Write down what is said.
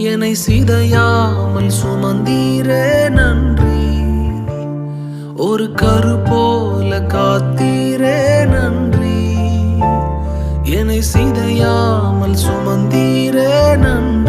என்னை சிதையாமல் சுமந்தீரே நன்றி. ஒரு கரு போல காத்தீரே நன்றி. என்னை சிதையாமல் சுமந்தீரே நன்றி.